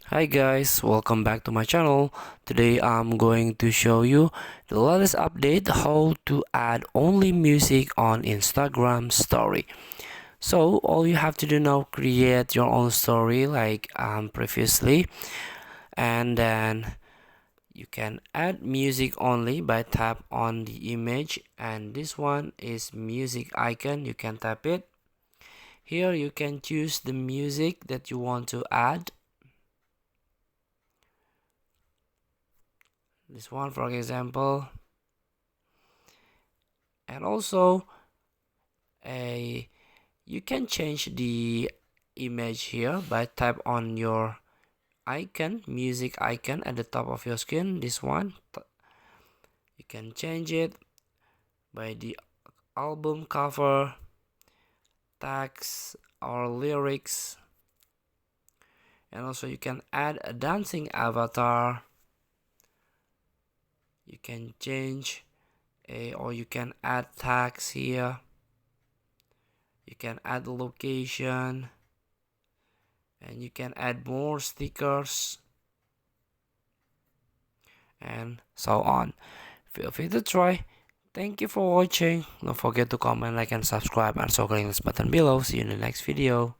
Hi guys, welcome back to my channel. Today I'm going to show you the latest update how to add only music on Instagram story. So all you have to do now, create your own story like previously, and then you can add music only by tap on the image, and this one is music icon. You can tap it. Here you can choose the music that you want to add. This one for example, and also a you can change the image here by tap on your icon, music icon at the top of your screen. This one you can change it by the album cover, text or lyrics, and also you can add a dancing avatar. You can change or you can add tags here. You can add location, and you can add more stickers and so on. Feel free to try. Thank you for watching. Don't forget to comment, like, and subscribe, and also click this button below. See you in the next video.